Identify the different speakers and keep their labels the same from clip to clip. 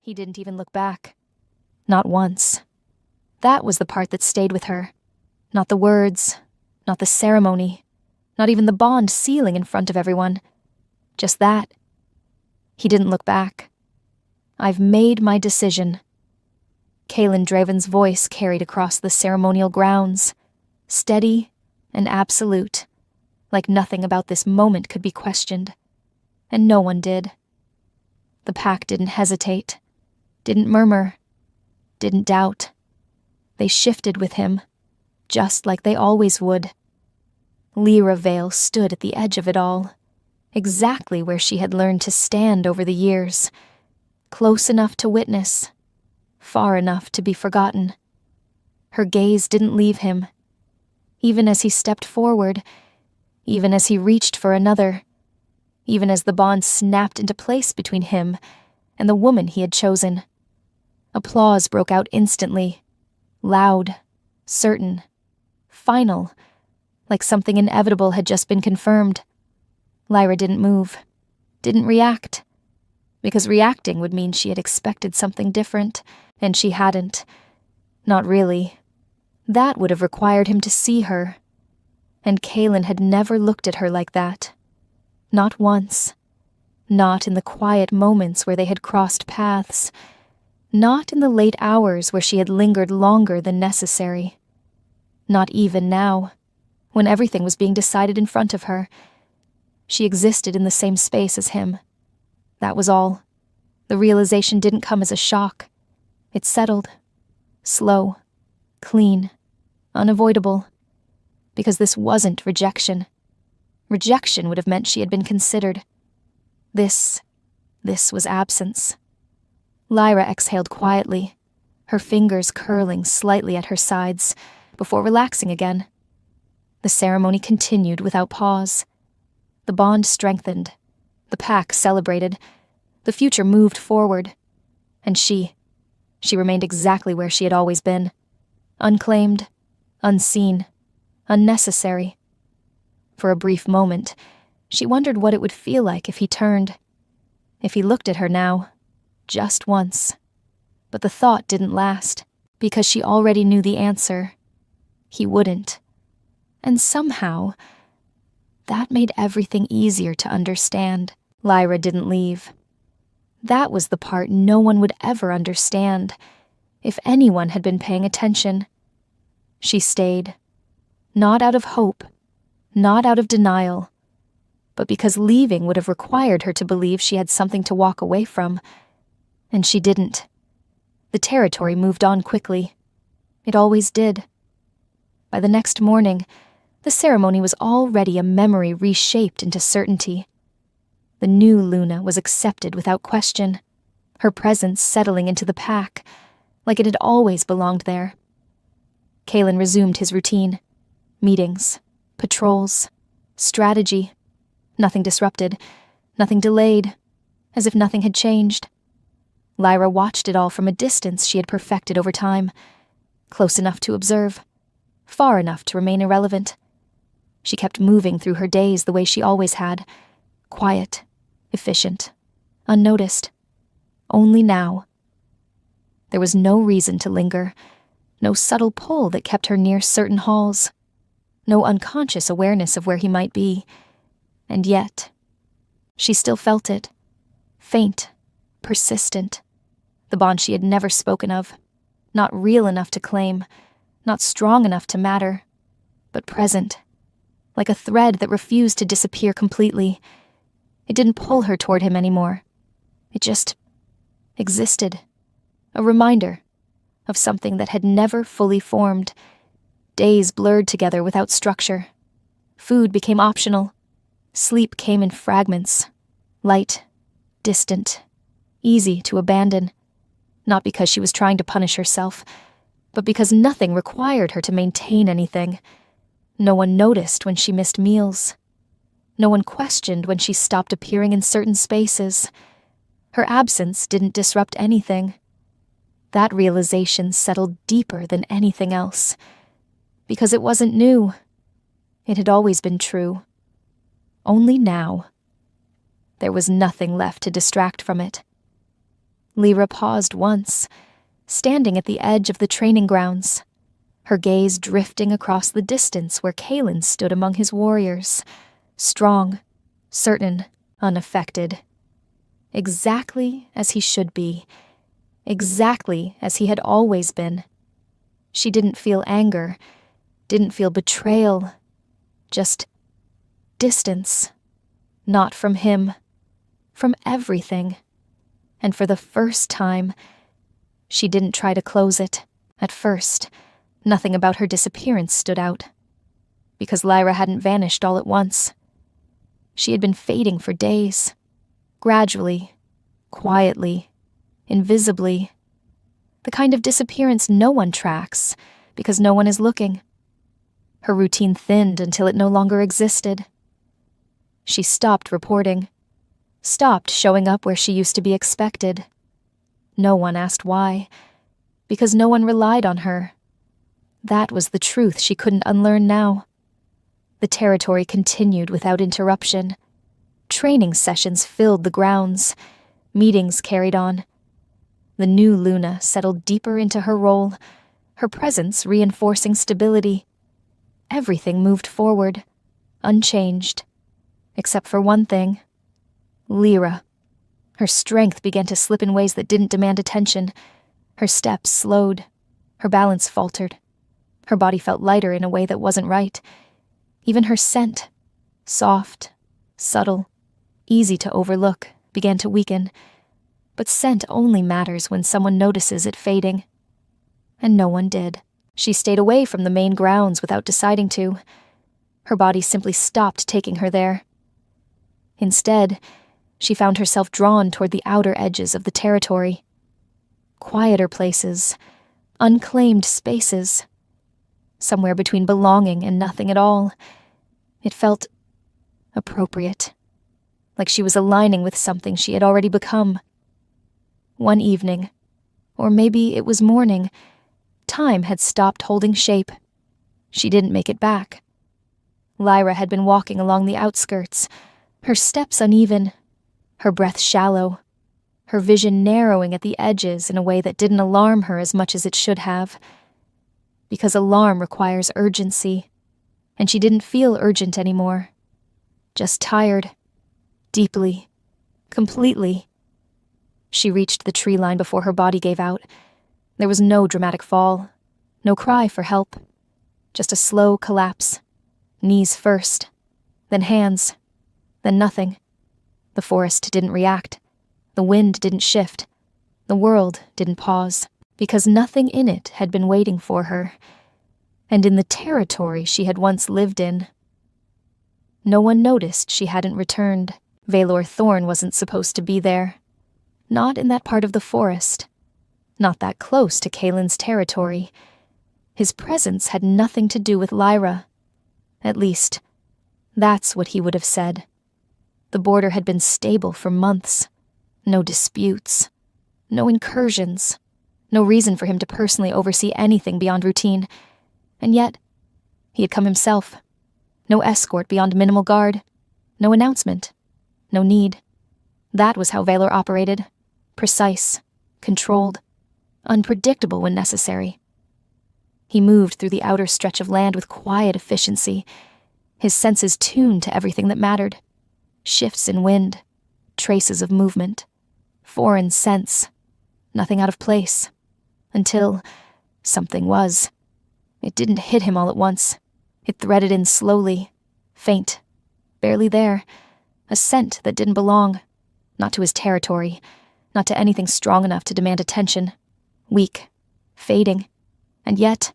Speaker 1: He didn't even look back. Not once. That was the part that stayed with her. Not the words, not the ceremony, not even the bond sealing in front of everyone. Just that. He didn't look back. I've made my decision. Kaelin Draven's voice carried across the ceremonial grounds, steady and absolute, like nothing about this moment could be questioned. And no one did. The pack didn't hesitate, didn't murmur, didn't doubt. They shifted with him, just like they always would. Lyra Vale stood at the edge of it all, exactly where she had learned to stand over the years, close enough to witness, far enough to be forgotten. Her gaze didn't leave him, even as he stepped forward, even as he reached for another, even as the bond snapped into place between him and the woman he had chosen. Applause broke out instantly, loud, certain, final, like something inevitable had just been confirmed. Lyra didn't move, didn't react, because reacting would mean she had expected something different, and she hadn't. Not really. That would have required him to see her. And Kaelin had never looked at her like that. Not once. Not in the quiet moments where they had crossed paths. Not in the late hours where she had lingered longer than necessary. Not even now, when everything was being decided in front of her. She existed in the same space as him. That was all. The realization didn't come as a shock. It settled. Slow. Clean. Unavoidable. Because this wasn't rejection. Rejection would have meant she had been considered. This was absence. Lyra exhaled quietly, her fingers curling slightly at her sides, before relaxing again. The ceremony continued without pause. The bond strengthened. The pack celebrated. The future moved forward. And she remained exactly where she had always been. Unclaimed, unseen, unnecessary. For a brief moment, she wondered what it would feel like if he turned. If he looked at her now, just once. But the thought didn't last, because she already knew the answer. He wouldn't. And somehow, that made everything easier to understand. Lyra didn't leave. That was the part no one would ever understand, if anyone had been paying attention. She stayed, not out of hope, not out of denial, but because leaving would have required her to believe she had something to walk away from. And she didn't. The territory moved on quickly. It always did. By the next morning, the ceremony was already a memory reshaped into certainty. The new Luna was accepted without question, her presence settling into the pack, like it had always belonged there. Kaelin resumed his routine. Meetings, patrols, strategy. Nothing disrupted, nothing delayed, as if nothing had changed. Lyra watched it all from a distance she had perfected over time, close enough to observe, far enough to remain irrelevant. She kept moving through her days the way she always had, quiet, efficient, unnoticed. Only now. There was no reason to linger, no subtle pull that kept her near certain halls, no unconscious awareness of where he might be. And yet, she still felt it, faint, persistent, the bond she had never spoken of, not real enough to claim, not strong enough to matter, but present, like a thread that refused to disappear completely. It didn't pull her toward him anymore. It just existed, a reminder of something that had never fully formed. Days blurred together without structure. Food became optional. Sleep came in fragments, light, distant, easy to abandon, not because she was trying to punish herself, but because nothing required her to maintain anything. No one noticed when she missed meals. No one questioned when she stopped appearing in certain spaces. Her absence didn't disrupt anything. That realization settled deeper than anything else, because it wasn't new. It had always been true. Only now. There was nothing left to distract from it. Lyra paused once, standing at the edge of the training grounds, her gaze drifting across the distance where Kalen stood among his warriors, strong, certain, unaffected. Exactly as he should be, exactly as he had always been. She didn't feel anger, didn't feel betrayal, just distance. Not from him, from everything. And for the first time, she didn't try to close it. At first, nothing about her disappearance stood out. Because Lyra hadn't vanished all at once. She had been fading for days. Gradually, quietly, invisibly. The kind of disappearance no one tracks, because no one is looking. Her routine thinned until it no longer existed. She stopped reporting, stopped showing up where she used to be expected. No one asked why, because no one relied on her. That was the truth she couldn't unlearn now. The territory continued without interruption. Training sessions filled the grounds. Meetings carried on. The new Luna settled deeper into her role, her presence reinforcing stability. Everything moved forward, unchanged. Except for one thing. Lyra. Her strength began to slip in ways that didn't demand attention. Her steps slowed. Her balance faltered. Her body felt lighter in a way that wasn't right. Even her scent, soft, subtle, easy to overlook, began to weaken. But scent only matters when someone notices it fading. And no one did. She stayed away from the main grounds without deciding to. Her body simply stopped taking her there. Instead, she found herself drawn toward the outer edges of the territory. Quieter places, unclaimed spaces. Somewhere between belonging and nothing at all. It felt appropriate. Like she was aligning with something she had already become. One evening, or maybe it was morning, time had stopped holding shape. She didn't make it back. Lyra had been walking along the outskirts, her steps uneven, her breath shallow, her vision narrowing at the edges in a way that didn't alarm her as much as it should have. Because alarm requires urgency, and she didn't feel urgent anymore. Just tired. Deeply. Completely. She reached the tree line before her body gave out. There was no dramatic fall, no cry for help. Just a slow collapse. Knees first, then hands, then nothing. The forest didn't react. The wind didn't shift. The world didn't pause, because nothing in it had been waiting for her. And in the territory she had once lived in. No one noticed she hadn't returned. Valor Thorn wasn't supposed to be there. Not in that part of the forest. Not that close to Kalen's territory. His presence had nothing to do with Lyra. At least, that's what he would have said. The border had been stable for months. No disputes. No incursions. No reason for him to personally oversee anything beyond routine. And yet, he had come himself. No escort beyond minimal guard. No announcement. No need. That was how Valor operated. Precise. Controlled. Unpredictable when necessary. He moved through the outer stretch of land with quiet efficiency, his senses tuned to everything that mattered. Shifts in wind. Traces of movement. Foreign scents. Nothing out of place. Until something was. It didn't hit him all at once. It threaded in slowly. Faint. Barely there. A scent that didn't belong. Not to his territory. Not to anything strong enough to demand attention. Weak. Fading. And yet,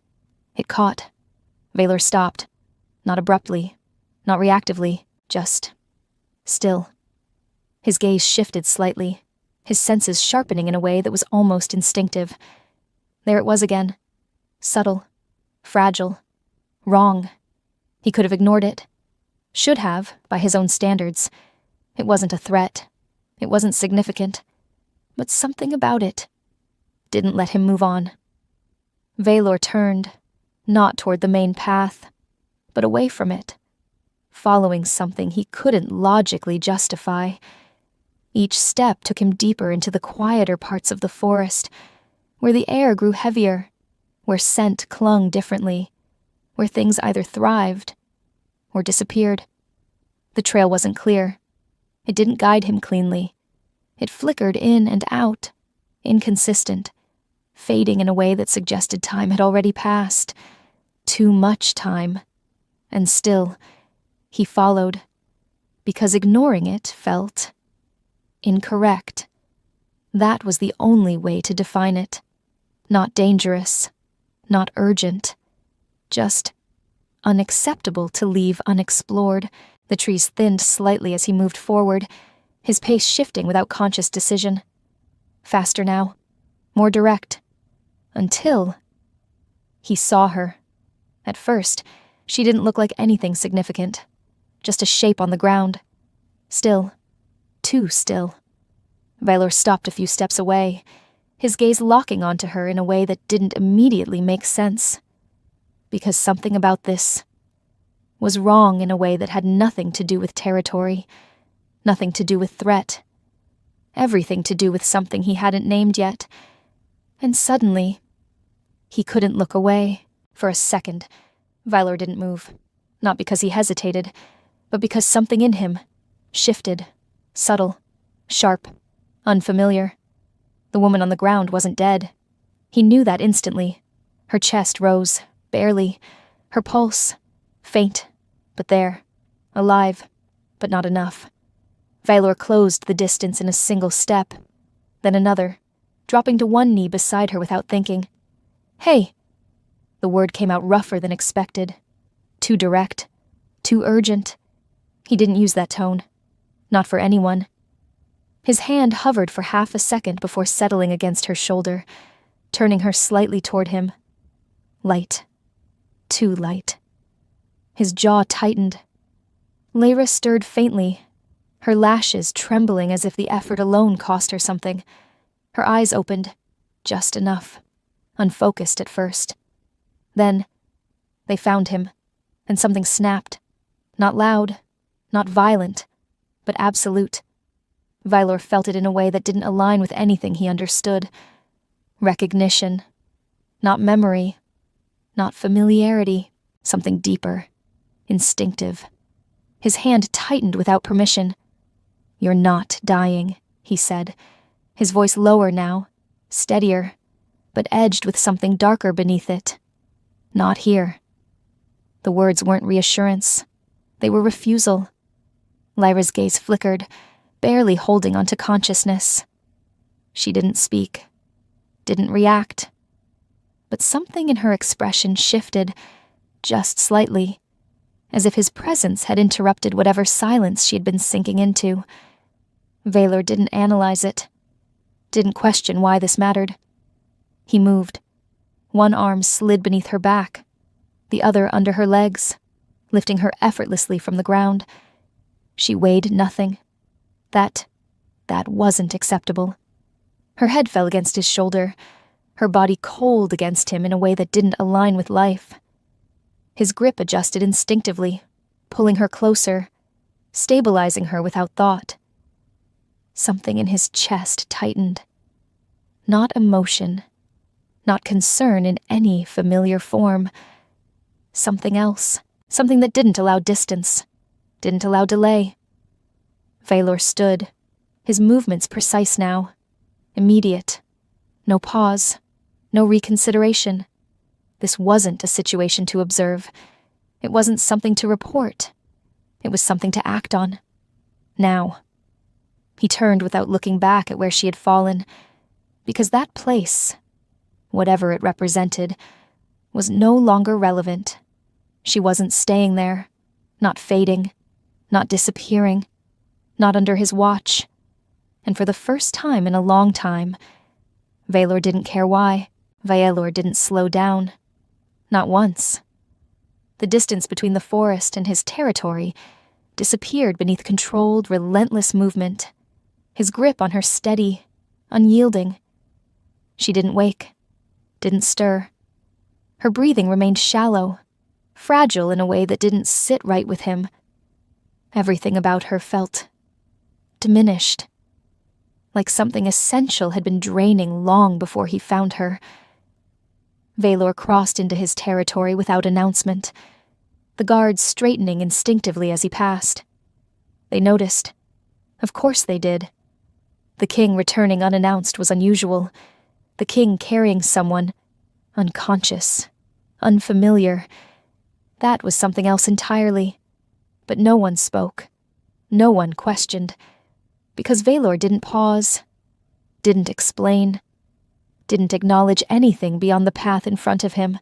Speaker 1: it caught. Valor stopped. Not abruptly. Not reactively. Just still. His gaze shifted slightly. His senses sharpening in a way that was almost instinctive. There it was again. Subtle. Fragile. Wrong. He could have ignored it. Should have, by his own standards. It wasn't a threat. It wasn't significant. But something about it didn't let him move on. Valor turned, not toward the main path, but away from it, following something he couldn't logically justify. Each step took him deeper into the quieter parts of the forest, where the air grew heavier, where scent clung differently, where things either thrived or disappeared. The trail wasn't clear. It didn't guide him cleanly. It flickered in and out, inconsistent, fading in a way that suggested time had already passed. Too much time. And still, he followed, because ignoring it felt incorrect. That was the only way to define it. Not dangerous, not urgent, just unacceptable to leave unexplored. The trees thinned slightly as he moved forward, his pace shifting without conscious decision. Faster now, more direct, until he saw her. At first, she didn't look like anything significant, just a shape on the ground. Still, too still. Vailor stopped a few steps away, his gaze locking onto her in a way that didn't immediately make sense. Because something about this was wrong in a way that had nothing to do with territory, nothing to do with threat, everything to do with something he hadn't named yet. And suddenly, he couldn't look away. For a second, Vailor didn't move, not because he hesitated, but because something in him shifted, subtle, sharp, unfamiliar. The woman on the ground wasn't dead. He knew that instantly. Her chest rose, barely, her pulse, faint, but there, alive, but not enough. Vailor closed the distance in a single step, then another, dropping to one knee beside her without thinking. "Hey!" The word came out rougher than expected. Too direct, too urgent. He didn't use that tone. Not for anyone. His hand hovered for half a second before settling against her shoulder, turning her slightly toward him. Light. Too light. His jaw tightened. Lyra stirred faintly, her lashes trembling as if the effort alone cost her something. Her eyes opened, just enough, unfocused at first. Then, they found him, and something snapped. Not loud, not violent, but absolute. Vailor felt it in a way that didn't align with anything he understood. Recognition. Not memory. Not familiarity. Something deeper. Instinctive. His hand tightened without permission. "You're not dying," he said, his voice lower now, steadier, but edged with something darker beneath it. "Not here." The words weren't reassurance. They were refusal. Lyra's gaze flickered, barely holding onto consciousness. She didn't speak, didn't react. But something in her expression shifted, just slightly, as if his presence had interrupted whatever silence she had been sinking into. Vailor didn't analyze it, didn't question why this mattered. He moved. One arm slid beneath her back, the other under her legs, lifting her effortlessly from the ground. She weighed nothing. That wasn't acceptable. Her head fell against his shoulder, her body cold against him in a way that didn't align with life. His grip adjusted instinctively, pulling her closer, stabilizing her without thought. Something in his chest tightened. Not emotion, not concern in any familiar form. Something else, something that didn't allow distance, didn't allow delay. Vailor stood, his movements precise now, immediate. No pause, no reconsideration. This wasn't a situation to observe. It wasn't something to report. It was something to act on. Now. He turned without looking back at where she had fallen, because that place, whatever it represented, was no longer relevant. She wasn't staying there, not fading, not disappearing, not under his watch. And for the first time in a long time, Vailor didn't care why. Vailor didn't slow down. Not once. The distance between the forest and his territory disappeared beneath controlled, relentless movement, his grip on her steady, unyielding. She didn't wake, didn't stir. Her breathing remained shallow, fragile in a way that didn't sit right with him. Everything about her felt diminished, like something essential had been draining long before he found her. Valor crossed into his territory without announcement, the guards straightening instinctively as he passed. They noticed. Of course they did. The king returning unannounced was unusual. The king carrying someone unconscious, unfamiliar. That was something else entirely. But no one spoke. No one questioned. Because Valor didn't pause, didn't explain, didn't acknowledge anything beyond the path in front of him.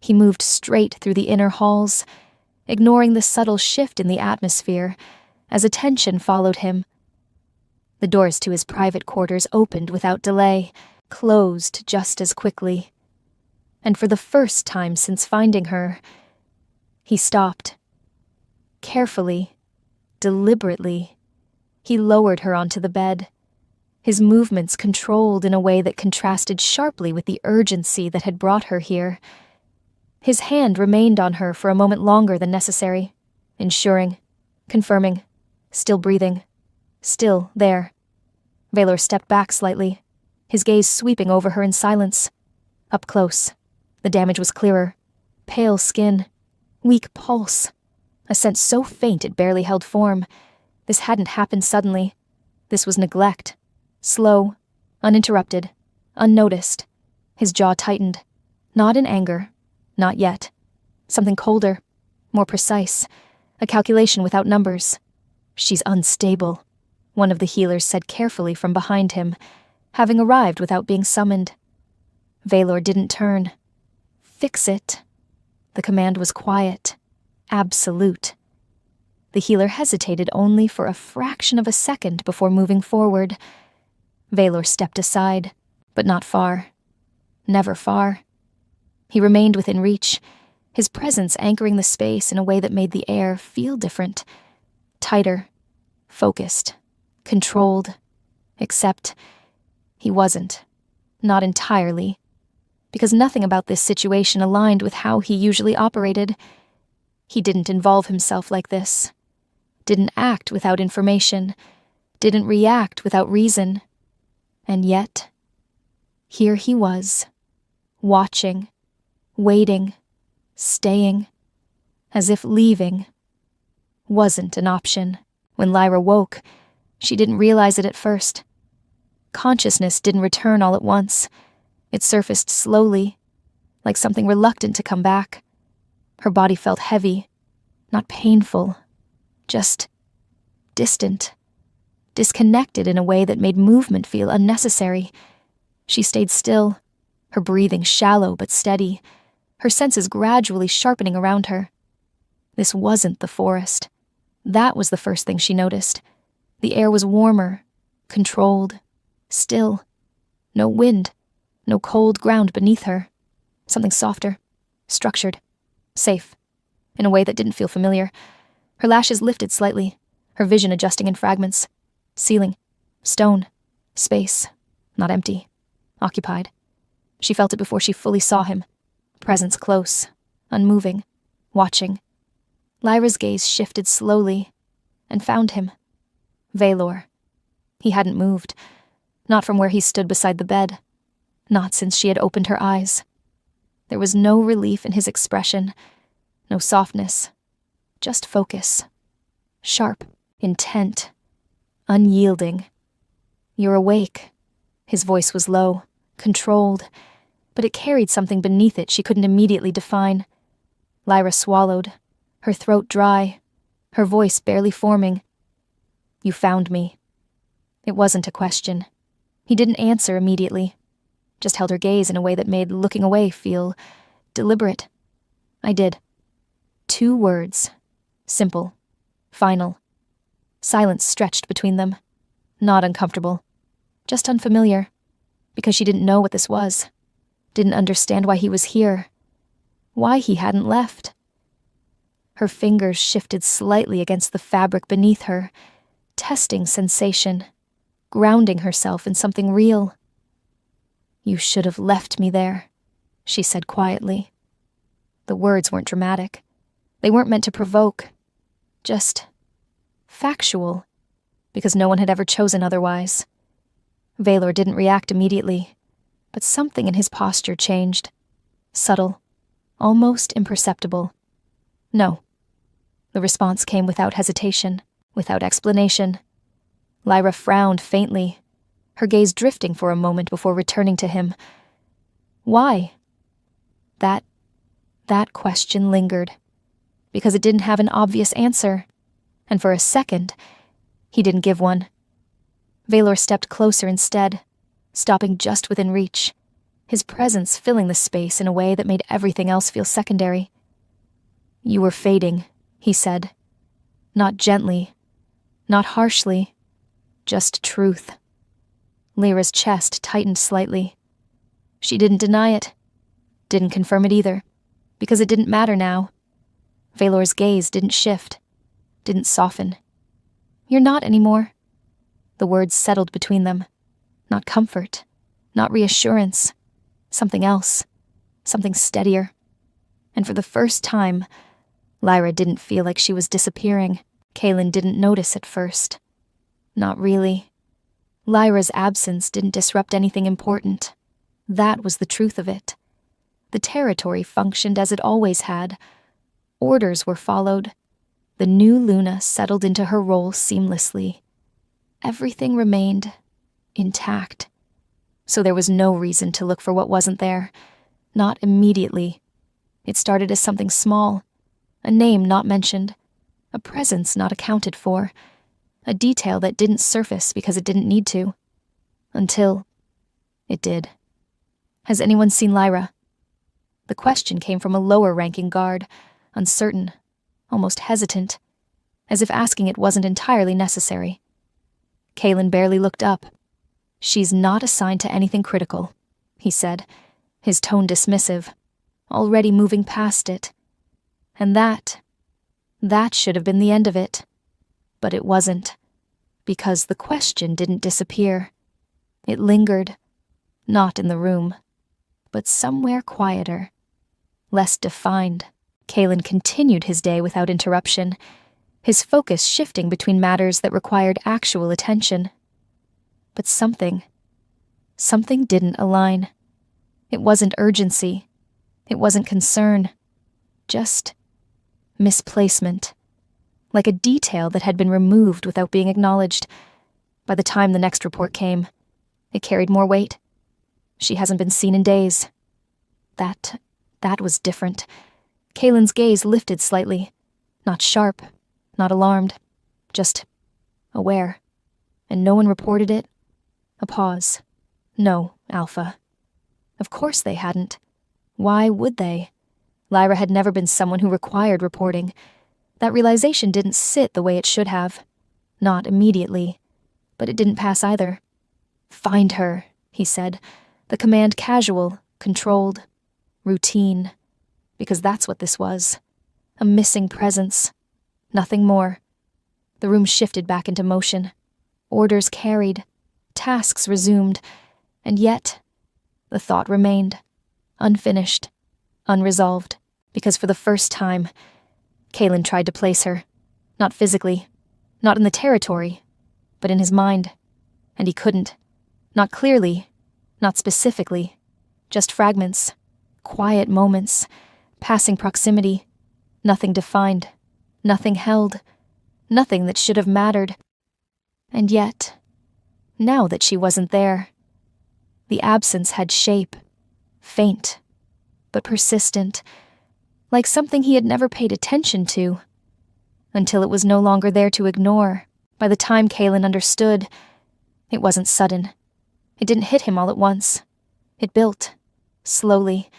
Speaker 1: He moved straight through the inner halls, ignoring the subtle shift in the atmosphere, as attention followed him. The doors to his private quarters opened without delay, closed just as quickly. And for the first time since finding her, he stopped. Carefully, deliberately, he lowered her onto the bed, his movements controlled in a way that contrasted sharply with the urgency that had brought her here. His hand remained on her for a moment longer than necessary, ensuring, confirming, still breathing, still there. Valor stepped back slightly, his gaze sweeping over her in silence. Up close, the damage was clearer. Pale skin, weak pulse, a sense so faint it barely held form. This hadn't happened suddenly. This was neglect. Slow, uninterrupted, unnoticed. His jaw tightened. Not in anger. Not yet. Something colder, more precise. A calculation without numbers. She's unstable, one of the healers said carefully from behind him, having arrived without being summoned. Valor didn't turn. Fix it. The command was quiet, absolute. The healer hesitated only for a fraction of a second before moving forward. Valor stepped aside, but not far. Never far. He remained within reach, his presence anchoring the space in a way that made the air feel different. Tighter, focused, controlled. Except he wasn't. Not entirely. Because nothing about this situation aligned with how he usually operated. He didn't involve himself like this. Didn't act without information. Didn't react without reason. And yet, here he was, watching, waiting, staying, as if leaving wasn't an option. When Lyra woke, she didn't realize it at first. Consciousness didn't return all at once. It surfaced slowly, like something reluctant to come back. Her body felt heavy, not painful, just distant, disconnected in a way that made movement feel unnecessary. She stayed still, her breathing shallow but steady, her senses gradually sharpening around her. This wasn't the forest. That was the first thing she noticed. The air was warmer, controlled, still. No wind, no cold ground beneath her. Something softer, structured, safe, in a way that didn't feel familiar. Her lashes lifted slightly, her vision adjusting in fragments. Ceiling, stone, space, not empty, occupied. She felt it before she fully saw him. Presence close, unmoving, watching. Lyra's gaze shifted slowly and found him. Valor. He hadn't moved, not from where he stood beside the bed, not since she had opened her eyes. There was no relief in his expression, no softness, just focus. Sharp, intent, unyielding. You're awake. His voice was low, controlled, but it carried something beneath it she couldn't immediately define. Lyra swallowed, her throat dry, her voice barely forming. You found me. It wasn't a question. He didn't answer immediately, just held her gaze in a way that made looking away feel deliberate. I did. 2 words. Simple. Final. Silence stretched between them. Not uncomfortable. Just unfamiliar. Because she didn't know what this was. Didn't understand why he was here. Why he hadn't left. Her fingers shifted slightly against the fabric beneath her, testing sensation, grounding herself in something real. You should have left me there, she said quietly. The words weren't dramatic. They weren't meant to provoke. Just factual, because no one had ever chosen otherwise. Valor didn't react immediately, but something in his posture changed. Subtle, almost imperceptible. No. The response came without hesitation, without explanation. Lyra frowned faintly, her gaze drifting for a moment before returning to him. Why? That question lingered, because it didn't have an obvious answer, and for a second, he didn't give one. Valor stepped closer instead, stopping just within reach, his presence filling the space in a way that made everything else feel secondary. "You were fading," he said. Not gently, not harshly, just truth. Lyra's chest tightened slightly. She didn't deny it, didn't confirm it either, because it didn't matter now. Valor's gaze didn't shift, didn't soften. "You're not anymore." The words settled between them. Not comfort, not reassurance. Something else. Something steadier. And for the first time, Lyra didn't feel like she was disappearing. Kaelin didn't notice at first. Not really. Lyra's absence didn't disrupt anything important. That was the truth of it. The territory functioned as it always had. Orders were followed. The new Luna settled into her role seamlessly. Everything remained intact. So there was no reason to look for what wasn't there. Not immediately. It started as something small, a name not mentioned, a presence not accounted for, a detail that didn't surface because it didn't need to. Until it did. "Has anyone seen Lyra?" The question came from a lower-ranking guard, uncertain, almost hesitant, as if asking it wasn't entirely necessary. Kaelin barely looked up. "She's not assigned to anything critical," he said, his tone dismissive, already moving past it. And that should have been the end of it. But it wasn't, because the question didn't disappear. It lingered, not in the room, but somewhere quieter, less defined. Kaelin continued his day without interruption, his focus shifting between matters that required actual attention. But something didn't align. It wasn't urgency. It wasn't concern. Just misplacement. Like a detail that had been removed without being acknowledged. By the time the next report came, it carried more weight. "She hasn't been seen in days." That was different. Kaelin's gaze lifted slightly. Not sharp, not alarmed, just aware. And no one reported it? A pause. "No, Alpha." Of course they hadn't. Why would they? Lyra had never been someone who required reporting. That realization didn't sit the way it should have. Not immediately. But it didn't pass either. "Find her," he said, the command casual, controlled, routine. Because that's what this was. A missing presence. Nothing more. The room shifted back into motion. Orders carried. Tasks resumed. And yet, the thought remained. Unfinished. Unresolved. Because for the first time, Kaelin tried to place her. Not physically. Not in the territory. But in his mind. And he couldn't. Not clearly. Not specifically. Just fragments. Quiet moments. Passing proximity. Nothing defined. Nothing held. Nothing that should have mattered. And yet, now that she wasn't there, the absence had shape. Faint. But persistent. Like something he had never paid attention to. Until it was no longer there to ignore. By the time Kaelin understood, it wasn't sudden. It didn't hit him all at once. It built. Slowly.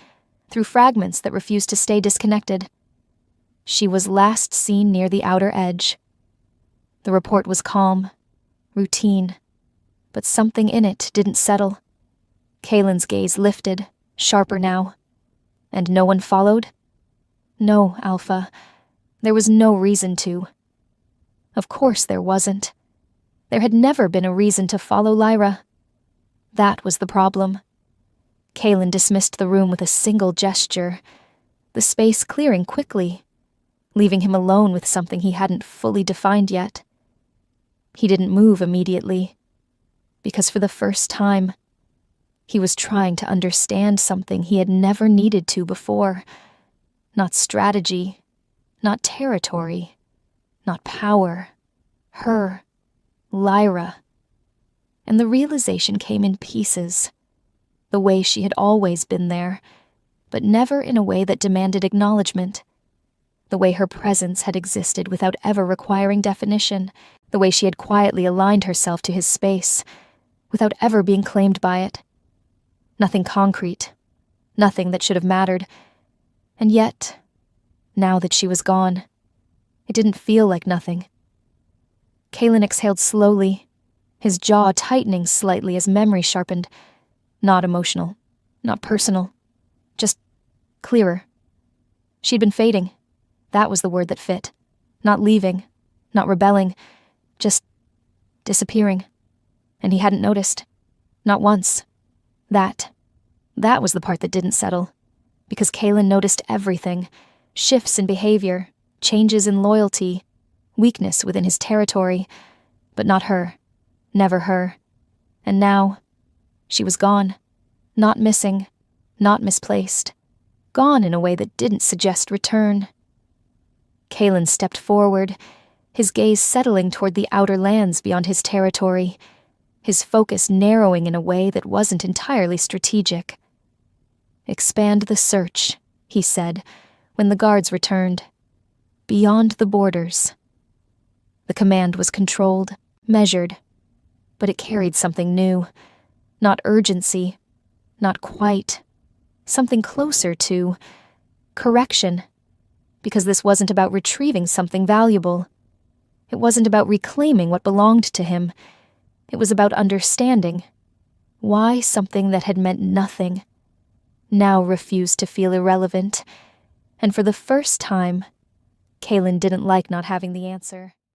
Speaker 1: Through fragments that refused to stay disconnected. She was last seen near the outer edge. The report was calm, routine, but something in it didn't settle. Kaelin's gaze lifted, sharper now. And no one followed? No, Alpha. There was no reason to. Of course there wasn't. There had never been a reason to follow Lyra. That was the problem. Kaelin dismissed the room with a single gesture, the space clearing quickly, leaving him alone with something he hadn't fully defined yet. He didn't move immediately. Because for the first time, he was trying to understand something he had never needed to before. Not strategy, not territory, not power. Her, Lyra. And the realization came in pieces. The way she had always been there, but never in a way that demanded acknowledgement. The way her presence had existed without ever requiring definition. The way she had quietly aligned herself to his space, without ever being claimed by it. Nothing concrete, nothing that should have mattered. And yet, now that she was gone, it didn't feel like nothing. Kalen exhaled slowly, his jaw tightening slightly as memory sharpened. Not emotional, not personal, just clearer. She'd been fading. That was the word that fit. Not leaving, not rebelling, just disappearing. And he hadn't noticed. Not once. That was the part that didn't settle. Because Kalen noticed everything. Shifts in behavior, changes in loyalty, weakness within his territory. But not her. Never her. And now, she was gone. Not missing. Not misplaced. Gone in a way that didn't suggest return. Kalen stepped forward, his gaze settling toward the outer lands beyond his territory, his focus narrowing in a way that wasn't entirely strategic. "Expand the search," he said, when the guards returned. "Beyond the borders." The command was controlled, measured, but it carried something new. Not urgency, not quite. Something closer to correction. Because this wasn't about retrieving something valuable. It wasn't about reclaiming what belonged to him. It was about understanding why something that had meant nothing now refused to feel irrelevant. And for the first time, Kalen didn't like not having the answer.